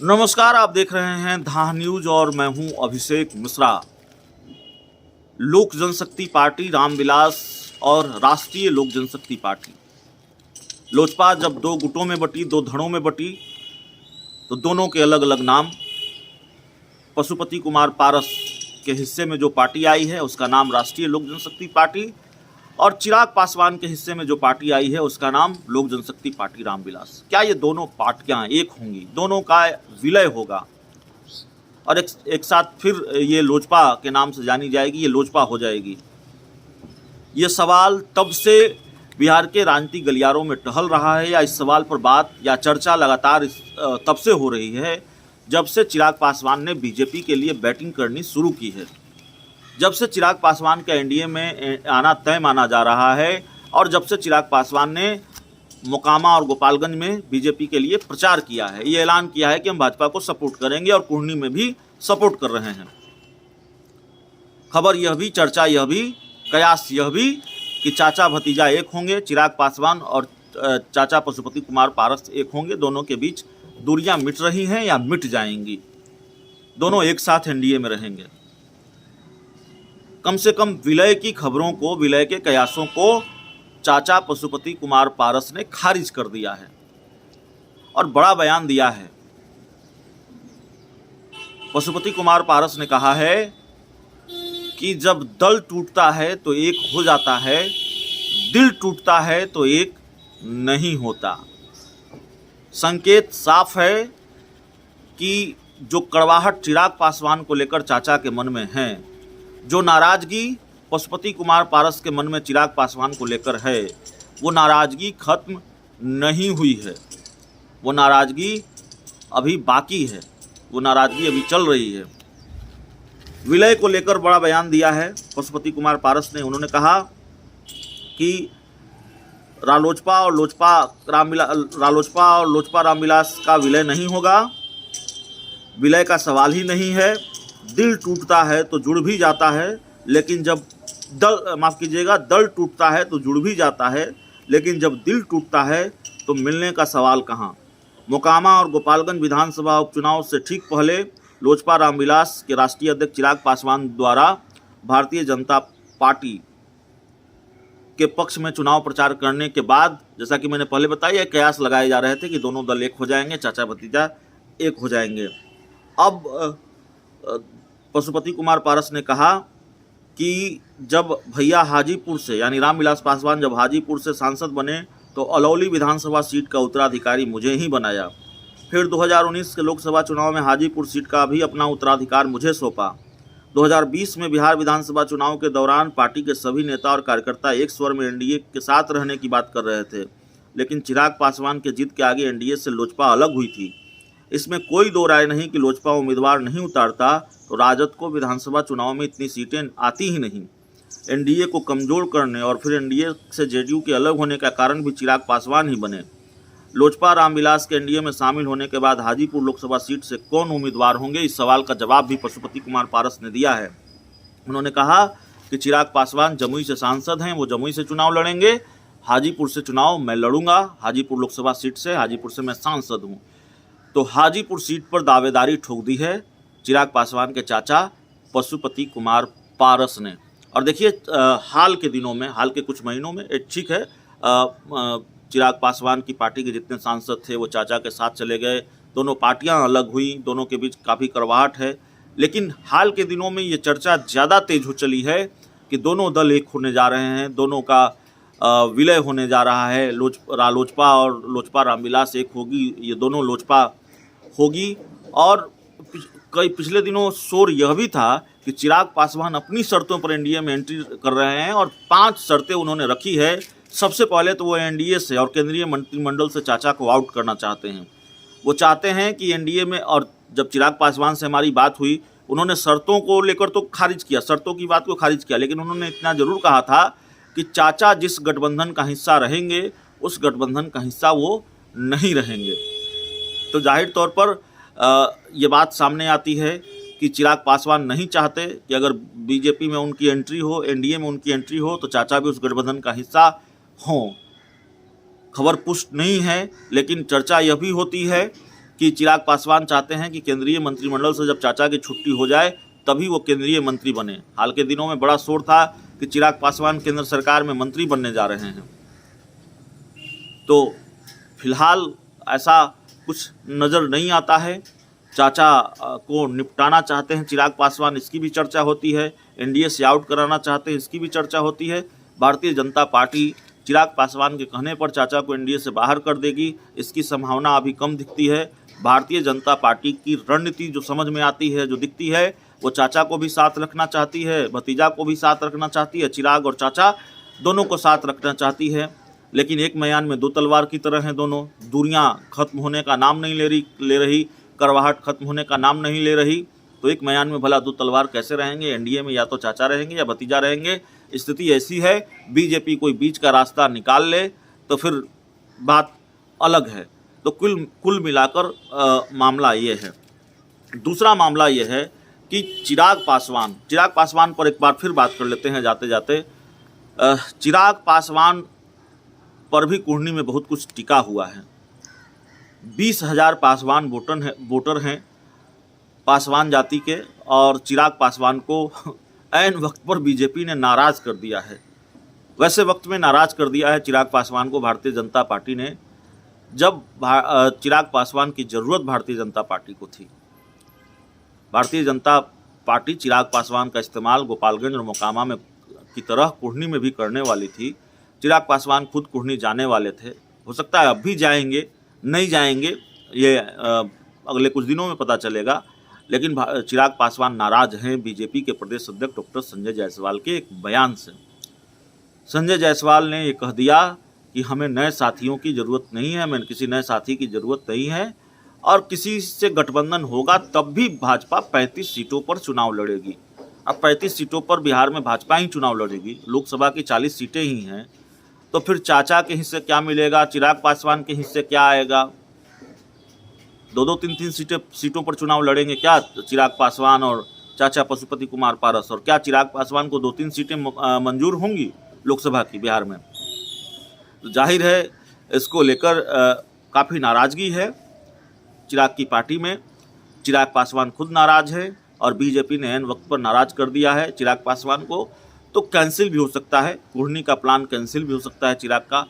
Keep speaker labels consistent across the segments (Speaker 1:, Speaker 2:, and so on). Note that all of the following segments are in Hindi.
Speaker 1: नमस्कार, आप देख रहे हैं धाह न्यूज और मैं हूं अभिषेक मिश्रा। लोक जनशक्ति पार्टी रामविलास और राष्ट्रीय लोक जनशक्ति पार्टी लोजपा जब दो गुटों में बटी, दो धड़ों में बटी, तो दोनों के अलग अलग नाम। पशुपति कुमार पारस के हिस्से में जो पार्टी आई है उसका नाम राष्ट्रीय लोक जनशक्ति पार्टी, और चिराग पासवान के हिस्से में जो पार्टी आई है उसका नाम लोक जनशक्ति पार्टी रामविलास। क्या ये दोनों पार्टियां एक होंगी? दोनों का विलय होगा और एक साथ फिर ये लोजपा के नाम से जानी जाएगी, ये लोजपा हो जाएगी। ये सवाल तब से बिहार के राजनीतिक गलियारों में टहल रहा है, या इस सवाल पर बात या चर्चा लगातार तब से हो रही है जब से चिराग पासवान ने बीजेपी के लिए बैटिंग करनी शुरू की है, जब से चिराग पासवान का एनडीए में आना तय माना जा रहा है, और जब से चिराग पासवान ने मोकामा और गोपालगंज में बीजेपी के लिए प्रचार किया है, ये ऐलान किया है कि हम भाजपा को सपोर्ट करेंगे और कुर्नी में भी सपोर्ट कर रहे हैं। खबर यह भी, चर्चा यह भी, कयास यह भी कि चाचा भतीजा एक होंगे, चिराग पासवान और चाचा पशुपति कुमार पारस एक होंगे। दोनों के बीच दूरियां मिट रही हैं या मिट जाएंगी, दोनों एक साथ एनडीए में रहेंगे। कम से कम विलय की खबरों को, विलय के कयासों को चाचा पशुपति कुमार पारस ने खारिज कर दिया है और बड़ा बयान दिया है। पशुपति कुमार पारस ने कहा है कि जब दल टूटता है तो एक हो जाता है, दिल टूटता है तो एक नहीं होता। संकेत साफ है कि जो कड़वाहट चिराग पासवान को लेकर चाचा के मन में है, जो नाराजगी पशुपति कुमार पारस के मन में चिराग पासवान को लेकर है, वो नाराजगी खत्म नहीं हुई है, वो नाराजगी अभी बाकी है, वो नाराजगी अभी चल रही है। विलय को लेकर बड़ा बयान दिया है पशुपति कुमार पारस ने। उन्होंने कहा कि रालोजपा और लोजपा रामविलास का विलय नहीं होगा, विलय का सवाल ही नहीं है। दिल टूटता है तो जुड़ भी जाता है, लेकिन जब दल टूटता है तो जुड़ भी जाता है, लेकिन जब दिल टूटता है तो मिलने का सवाल कहाँ। मोकामा और गोपालगंज विधानसभा उपचुनाव से ठीक पहले लोजपा रामविलास के राष्ट्रीय अध्यक्ष चिराग पासवान द्वारा भारतीय जनता पार्टी के पक्ष में चुनाव प्रचार करने के बाद, जैसा कि मैंने पहले बताया, कयास लगाए जा रहे थे कि दोनों दल एक हो जाएंगे, चाचा भतीजा एक हो जाएंगे। अब पशुपति कुमार पारस ने कहा कि जब भैया हाजीपुर से, यानी रामविलास पासवान जब हाजीपुर से सांसद बने तो अलौली विधानसभा सीट का उत्तराधिकारी मुझे ही बनाया। फिर 2019 के लोकसभा चुनाव में हाजीपुर सीट का भी अपना उत्तराधिकार मुझे सौंपा। 2020 में बिहार विधानसभा चुनाव के दौरान पार्टी के सभी नेता और कार्यकर्ता एक स्वर में एनडीए के साथ रहने की बात कर रहे थे, लेकिन चिराग पासवान के जिद के आगे एनडीए से लोजपा अलग हुई थी। इसमें कोई दो राय नहीं कि लोजपा उम्मीदवार नहीं उतारता तो राजद को विधानसभा चुनाव में इतनी सीटें आती ही नहीं। एनडीए को कमजोर करने और फिर एनडीए से जेडीयू के अलग होने का कारण भी चिराग पासवान ही बने। लोजपा रामविलास के एनडीए में शामिल होने के बाद हाजीपुर लोकसभा सीट से कौन उम्मीदवार होंगे, इस सवाल का जवाब भी पशुपति कुमार पारस ने दिया है। उन्होंने कहा कि चिराग पासवान जमुई से सांसद हैं, वो जमुई से चुनाव लड़ेंगे। हाजीपुर से चुनाव मैं लड़ूंगा, हाजीपुर लोकसभा सीट से, हाजीपुर से मैं सांसद हूँ। तो हाजीपुर सीट पर दावेदारी ठोक दी है चिराग पासवान के चाचा पशुपति कुमार पारस ने। और देखिए, हाल के दिनों में, हाल के कुछ महीनों में, ठीक है, चिराग पासवान की पार्टी के जितने सांसद थे वो चाचा के साथ चले गए, दोनों पार्टियां अलग हुई, दोनों के बीच काफ़ी कड़वाहट है। लेकिन हाल के दिनों में ये चर्चा ज़्यादा तेज हो चली है कि दोनों दल एक होने जा रहे हैं, दोनों का विलय होने जा रहा है। लोजपा और लोजपा रामविलास एक होगी, ये दोनों लोजपा होगी। और कई पिछले दिनों शोर यह भी था कि चिराग पासवान अपनी शर्तों पर एनडीए में एंट्री कर रहे हैं और 5 शर्तें उन्होंने रखी है। सबसे पहले तो वो एनडीए से और केंद्रीय मंत्रिमंडल से चाचा को आउट करना चाहते हैं। वो चाहते हैं कि एनडीए में, और जब चिराग पासवान से हमारी बात हुई, उन्होंने शर्तों को लेकर तो खारिज किया, शर्तों की बात को खारिज किया, लेकिन उन्होंने इतना ज़रूर कहा था कि चाचा जिस गठबंधन का हिस्सा रहेंगे उस गठबंधन का हिस्सा वो नहीं रहेंगे। तो जाहिर तौर पर ये बात सामने आती है कि चिराग पासवान नहीं चाहते कि अगर बीजेपी में उनकी एंट्री हो, एनडीए में उनकी एंट्री हो, तो चाचा भी उस गठबंधन का हिस्सा हों। खबर पुष्ट नहीं है, लेकिन चर्चा यह भी होती है कि चिराग पासवान चाहते हैं कि केंद्रीय मंत्रिमंडल से जब चाचा की छुट्टी हो जाए तभी वो केंद्रीय मंत्री बने। हाल के दिनों में बड़ा शोर था कि चिराग पासवान केंद्र सरकार में मंत्री बनने जा रहे हैं, तो फिलहाल ऐसा कुछ नज़र नहीं आता है। चाचा को निपटाना चाहते हैं चिराग पासवान, इसकी भी चर्चा होती है। एनडीए से आउट कराना चाहते हैं, इसकी भी चर्चा होती है। भारतीय जनता पार्टी चिराग पासवान के कहने पर चाचा को एनडीए से बाहर कर देगी, इसकी संभावना अभी कम दिखती है। भारतीय जनता पार्टी की रणनीति जो समझ में आती है, जो दिखती है, वो चाचा को भी साथ रखना चाहती है, भतीजा को भी साथ रखना चाहती है। चिराग और चाचा दोनों को साथ रखना चाहती है, लेकिन एक म्यान में दो तलवार की तरह हैं दोनों। दूरियां खत्म होने का नाम नहीं ले रही, करवाहट खत्म होने का नाम नहीं ले रही। तो एक म्यान में भला दो तलवार कैसे रहेंगे? एनडीए में या तो चाचा रहेंगे या भतीजा रहेंगे। स्थिति ऐसी है, बीजेपी कोई बीच का रास्ता निकाल ले तो फिर बात अलग है। तो कुल मिलाकर मामला ये है। दूसरा मामला ये है कि चिराग पासवान पर एक बार फिर बात कर लेते हैं जाते जाते। चिराग पासवान पर भी कुढ़नी में बहुत कुछ टिका हुआ है। 20,000 पासवान वोटर हैं पासवान जाति के, और चिराग पासवान को ऐन वक्त पर बीजेपी ने नाराज कर दिया है। वैसे वक्त में नाराज कर दिया है चिराग पासवान को भारतीय जनता पार्टी ने, जब चिराग पासवान की ज़रूरत भारतीय जनता पार्टी को थी। भारतीय जनता पार्टी चिराग पासवान का इस्तेमाल गोपालगंज और मोकामा में की तरह कुढ़नी में भी करने वाली थी। चिराग पासवान खुद कुढ़नी जाने वाले थे, हो सकता है अब भी जाएंगे, नहीं जाएंगे ये अगले कुछ दिनों में पता चलेगा। लेकिन चिराग पासवान नाराज हैं बीजेपी के प्रदेश अध्यक्ष डॉक्टर संजय जायसवाल के एक बयान से। संजय जायसवाल ने ये कह दिया कि हमें नए साथियों की ज़रूरत नहीं है, हमें किसी नए साथी की ज़रूरत नहीं है, और किसी से गठबंधन होगा तब भी भाजपा 35 सीटों पर चुनाव लड़ेगी। अब 35 सीटों पर बिहार में भाजपा ही चुनाव लड़ेगी, लोकसभा की 40 सीटें ही हैं, तो फिर चाचा के हिस्से क्या मिलेगा, चिराग पासवान के हिस्से क्या आएगा? 2-2, 3-3 सीटों पर चुनाव लड़ेंगे क्या चिराग पासवान और चाचा पशुपति कुमार पारस? और क्या चिराग पासवान को 2-3 सीटें मंजूर होंगी लोकसभा की बिहार में? तो जाहिर है इसको लेकर काफ़ी नाराज़गी है चिराग की पार्टी में। चिराग पासवान खुद नाराज है और बीजेपी ने ऐन वक्त पर नाराज कर दिया है चिराग पासवान को। तो कैंसिल भी हो सकता है, कुढ़नी का प्लान कैंसिल भी हो सकता है चिराग का।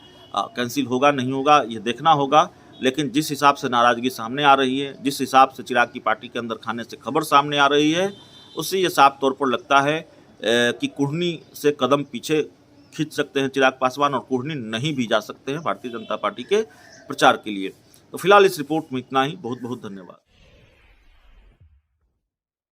Speaker 1: कैंसिल होगा नहीं होगा ये देखना होगा, लेकिन जिस हिसाब से नाराज़गी सामने आ रही है, जिस हिसाब से चिराग की पार्टी के अंदर खाने से खबर सामने आ रही है, उससे ये साफ तौर पर लगता है कि कुढ़नी से कदम पीछे खींच सकते हैं चिराग पासवान, और कुढ़नी नहीं भी जा सकते हैं भारतीय जनता पार्टी के प्रचार के लिए। तो फिलहाल इस रिपोर्ट में इतना ही। बहुत बहुत धन्यवाद।